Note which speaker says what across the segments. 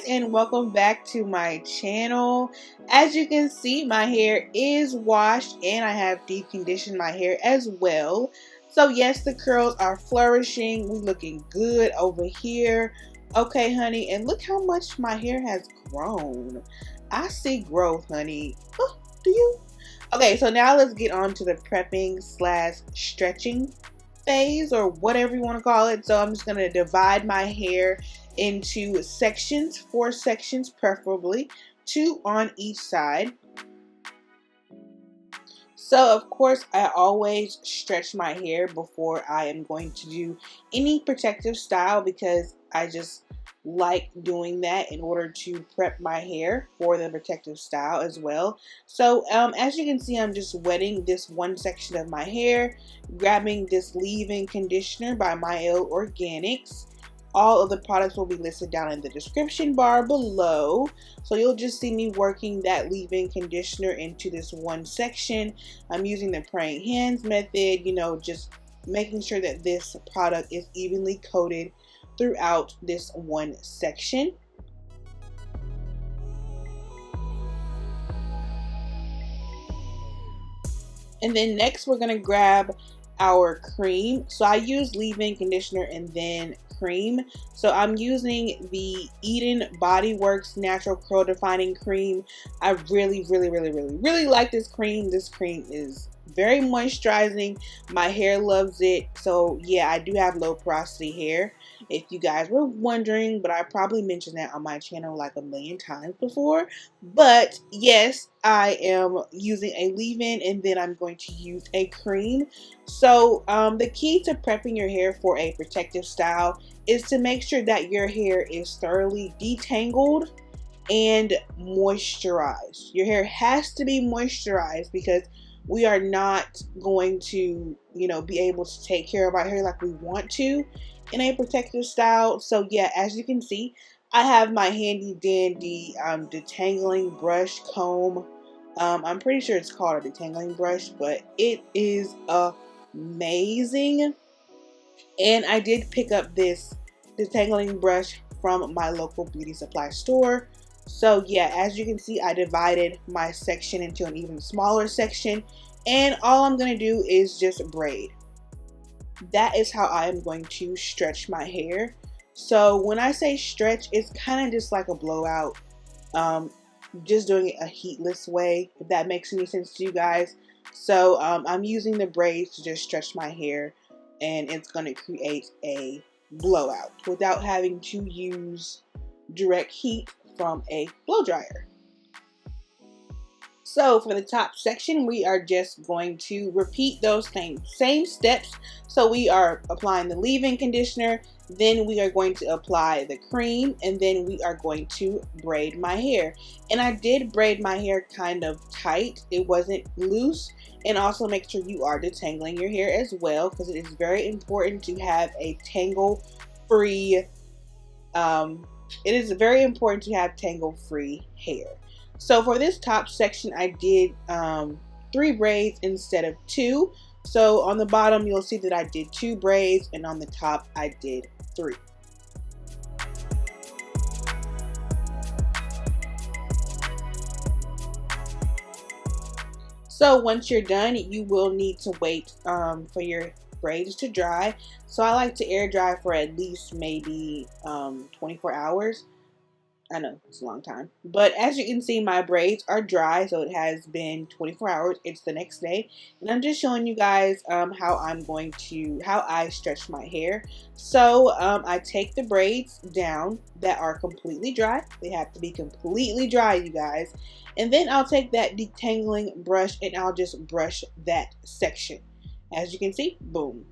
Speaker 1: guys, and welcome back to my channel. As you can see, my hair is washed and I have deep conditioned my hair as well. So yes, the curls are flourishing. We looking good over here. Okay, honey, and look how much my hair has grown. I see growth, honey. Oh, do you? Okay, so now let's get on to the prepping slash stretching phase, or whatever you want to call it. So I'm just going to divide my hair into sections, 4 sections preferably, 2 on each side. So of course I always stretch my hair before I am going to do any protective style, because I just like doing that in order to prep my hair for the protective style as well. So as you can see, I'm just wetting this one section of my hair, grabbing this leave-in conditioner by Mielle Organics. All of the products will be listed down in the description bar below. So you'll just see me working that leave-in conditioner into this one section. I'm using the praying hands method, just making sure that this product is evenly coated throughout this one section. And then next we're going to grab our cream. So I use leave-in conditioner and then cream. So I'm using the Bodyworks natural curl defining cream. I really like this cream. This cream is very moisturizing. My hair loves it. So yeah, I do have low porosity hair, if you guys were wondering, but I probably mentioned that on my channel like a million times before. But yes, I am using a leave-in and then I'm going to use a cream. So the key to prepping your hair for a protective style is to make sure that your hair is thoroughly detangled and moisturized. Your hair has to be moisturized, because we are not going to, be able to take care of our hair like we want to in a protective style. So yeah, as you can see, I have my handy dandy detangling brush comb. I'm pretty sure it's called a detangling brush, but it is amazing. And I did pick up this detangling brush from my local beauty supply store. So yeah, as you can see, I divided my section into an even smaller section, and all I'm going to do is just braid. That is how I am going to stretch my hair. So when I say stretch, it's kind of just like a blowout, just doing it a heatless way, if that makes any sense to you guys. So I'm using the braids to just stretch my hair, and it's going to create a blowout without having to use direct heat from a blow dryer. So for the top section, we are just going to repeat those same steps. So we are applying the leave-in conditioner, then we are going to apply the cream, and then we are going to braid my hair. And I did braid my hair kind of tight. It wasn't loose. And also make sure you are detangling your hair as well, because it is very important to have a tangle-free tangle-free hair. So for this top section, I did 3 braids instead of 2. So on the bottom, you'll see that I did 2 braids, and on the top, I did 3. So once you're done, you will need to wait for your braids to dry. So I like to air dry for at least maybe 24 hours. I know it's a long time, but as you can see, my braids are dry, so it has been 24 hours. It's the next day, and I'm just showing you guys how I stretch my hair. So I take the braids down that are completely dry. They have to be completely dry, you guys. And then I'll take that detangling brush and I'll just brush that section. As you can see, boom,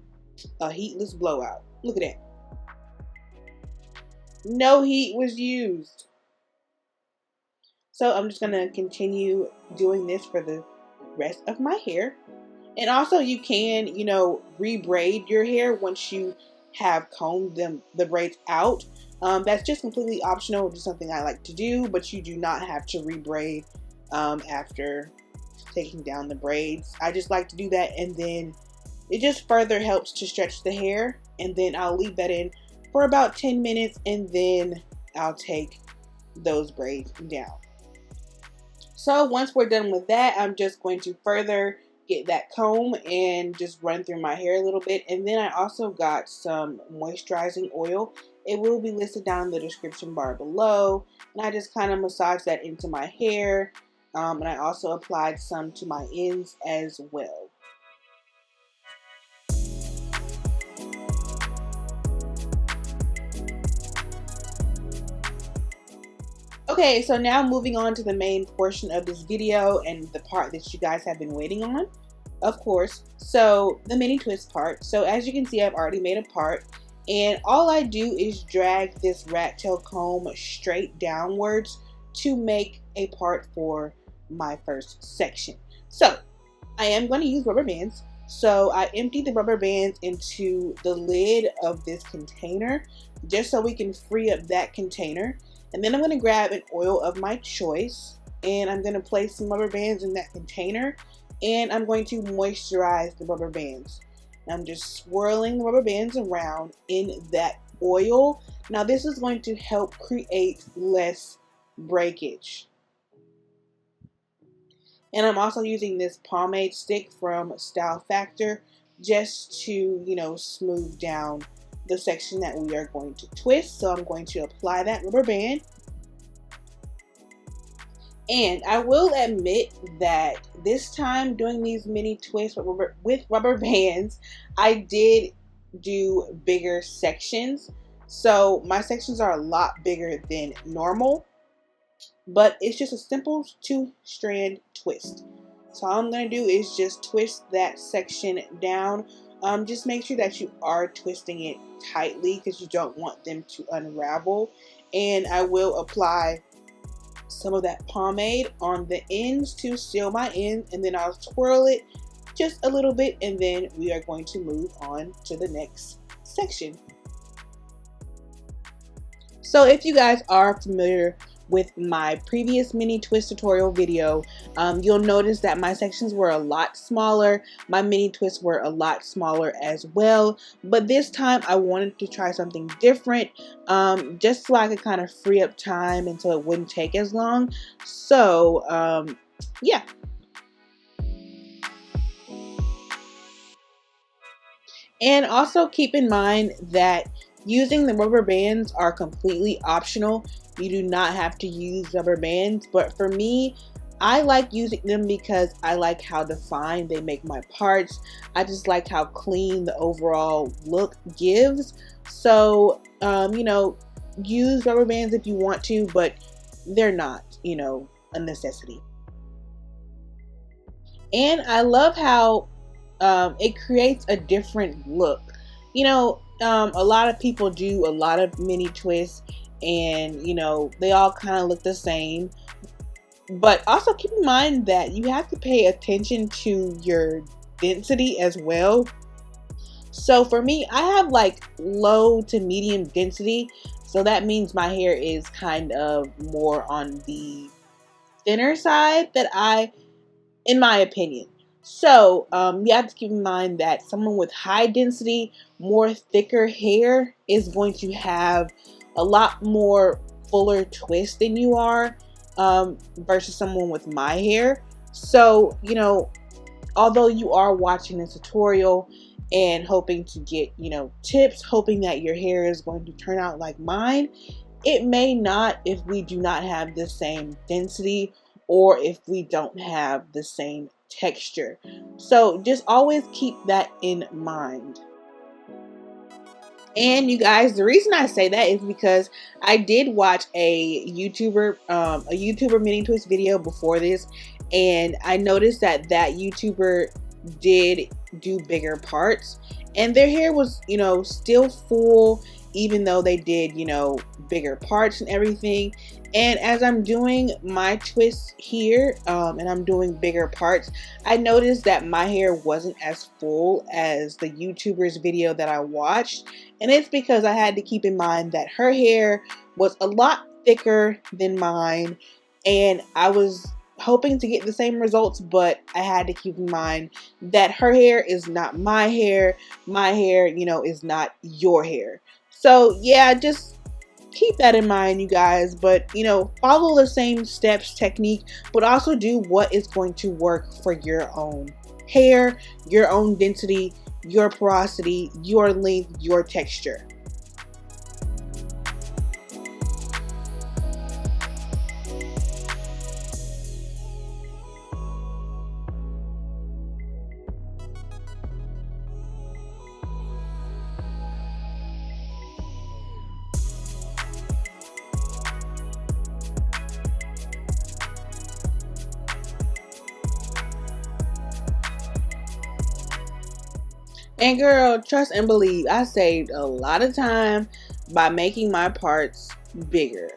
Speaker 1: a heatless blowout. Look at that. No heat was used. So I'm just going to continue doing this for the rest of my hair. And also you can, re-braid your hair once you have combed the braids out. That's just completely optional, just something I like to do, but you do not have to re-braid after taking down the braids. I just like to do that, and then it just further helps to stretch the hair. And then I'll leave that in for about 10 minutes, and then I'll take those braids down. So once we're done with that, I'm just going to further get that comb and just run through my hair a little bit. And then I also got some moisturizing oil. It will be listed down in the description bar below. And I just kind of massage that into my hair. And I also applied some to my ends as well. Okay, so now moving on to the main portion of this video and the part that you guys have been waiting on, of course. So the mini twist part. So as you can see, I've already made a part, and all I do is drag this rat tail comb straight downwards to make a part for my first section. So I am going to use rubber bands. So I emptied the rubber bands into the lid of this container just so we can free up that container. And then I'm going to grab an oil of my choice, and I'm going to place some rubber bands in that container, and I'm going to moisturize the rubber bands. I'm just swirling the rubber bands around in that oil. Now this is going to help create less breakage. And I'm also using this pomade stick from Style Factor just to, smooth down the section that we are going to twist. So I'm going to apply that rubber band. And I will admit that this time doing these mini twists with rubber bands, I did do bigger sections. So my sections are a lot bigger than normal, but it's just a simple 2-strand twist. So all I'm going to do is just twist that section down. Just make sure that you are twisting it tightly because you don't want them to unravel. And I will apply some of that pomade on the ends to seal my ends, and then I'll twirl it just a little bit, and then we are going to move on to the next section. So if you guys are familiar with my previous mini twist tutorial video, you'll notice that my sections were a lot smaller. My mini twists were a lot smaller as well, but this time I wanted to try something different, just so I could kind of free up time and so it wouldn't take as long. So yeah. And also keep in mind that using the rubber bands are completely optional. You do not have to use rubber bands, but for me, I like using them because I like how defined they make my parts. I just like how clean the overall look gives. So, use rubber bands if you want to, but they're not, a necessity. And I love how it creates a different look. A lot of people do a lot of mini twists, and they all kind of look the same, but also keep in mind that you have to pay attention to your density as well. So for me, I have like low to medium density, so that means my hair is kind of more on the thinner side in my opinion. So you have to keep in mind that someone with high density, more thicker hair is going to have a lot more fuller twist than you are, versus someone with my hair. So, although you are watching this tutorial and hoping to get, tips, hoping that your hair is going to turn out like mine, it may not if we do not have the same density or if we don't have the same texture. So just always keep that in mind. And you guys, the reason I say that is because I did watch a YouTuber mini twist video before this, and I noticed that YouTuber did do bigger parts, and their hair was, still full, even though they did, bigger parts and everything. And as I'm doing my twists here, and I'm doing bigger parts, I noticed that my hair wasn't as full as the YouTuber's video that I watched. And it's because I had to keep in mind that her hair was a lot thicker than mine, and I was hoping to get the same results, but I had to keep in mind that her hair is not my hair. My hair, is not your hair. So yeah, just keep that in mind, you guys. But you know, follow the same steps, technique, but also do what is going to work for your own hair, your own density, your porosity, your length, your texture. And girl, trust and believe, I saved a lot of time by making my parts bigger.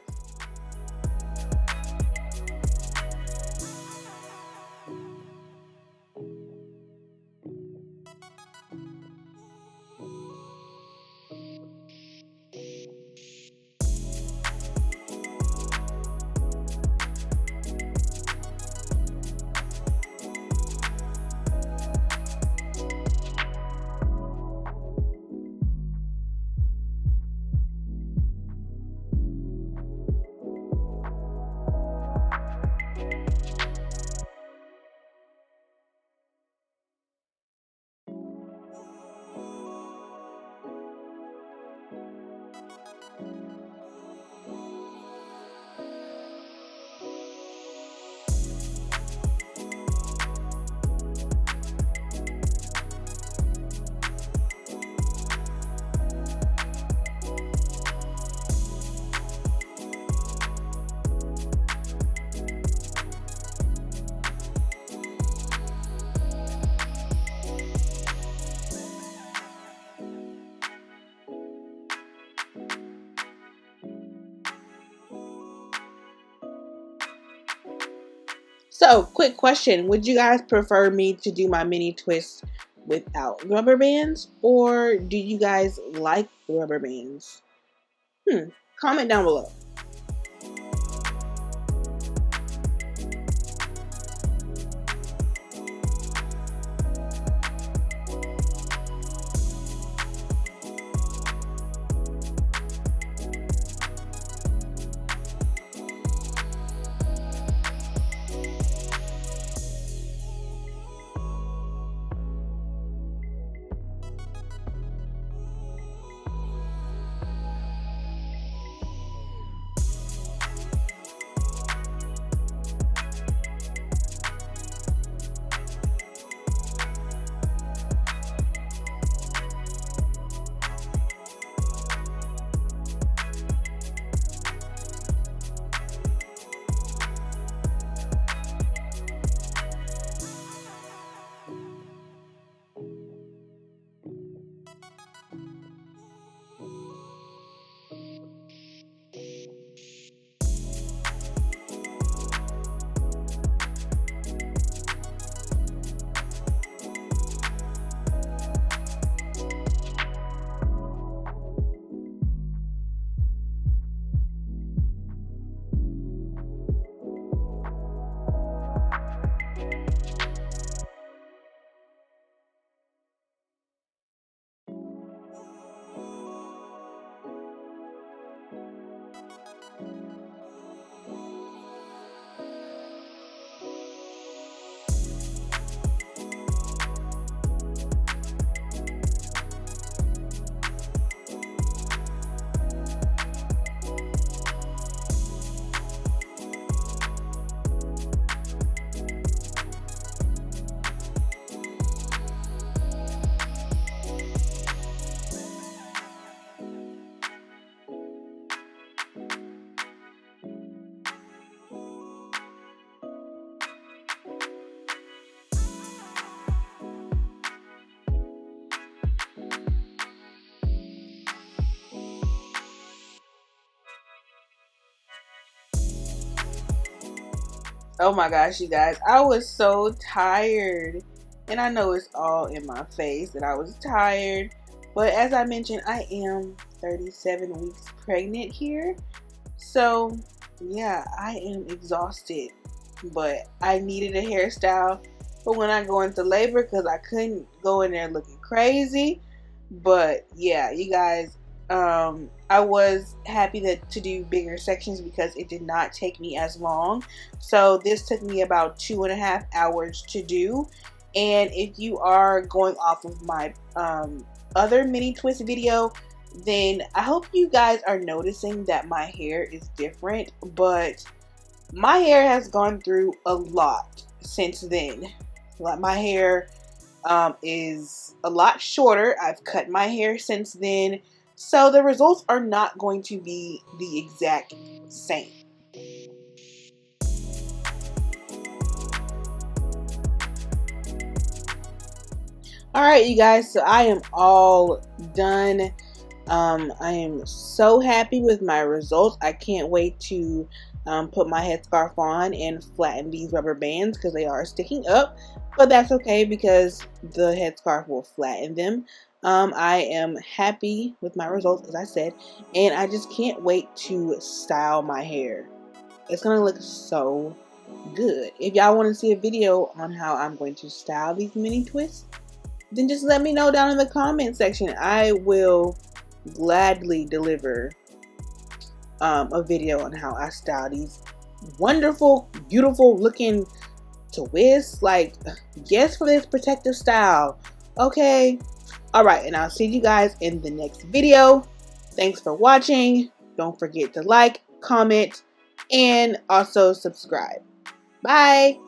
Speaker 1: So, quick question. Would you guys prefer me to do my mini twists without rubber bands? Or do you guys like rubber bands? Comment down below. Oh my gosh, you guys, I was so tired. And I know it's all in my face that I was tired. But as I mentioned, I am 37 weeks pregnant here. So, yeah, I am exhausted. But I needed a hairstyle for when I go into labor because I couldn't go in there looking crazy. But yeah, you guys, I was happy to do bigger sections because it did not take me as long. So this took me about 2.5 hours to do. And if you are going off of my other mini twist video, then I hope you guys are noticing that my hair is different. But my hair has gone through a lot since then. Like, my hair is a lot shorter. I've cut my hair since then. So the results are not going to be the exact same. Alright, you guys, so I am all done. I am so happy with my results. I can't wait to put my headscarf on and flatten these rubber bands because they are sticking up. But that's okay because the headscarf will flatten them. I am happy with my results, as I said, and I just can't wait to style my hair. It's gonna look so good. If y'all want to see a video on how I'm going to style these mini twists, then just let me know down in the comment section. I will gladly deliver a video on how I style these wonderful, beautiful looking twists. Like, yes, for this protective style. Okay. Alright, and I'll see you guys in the next video. Thanks for watching. Don't forget to like, comment, and also subscribe. Bye!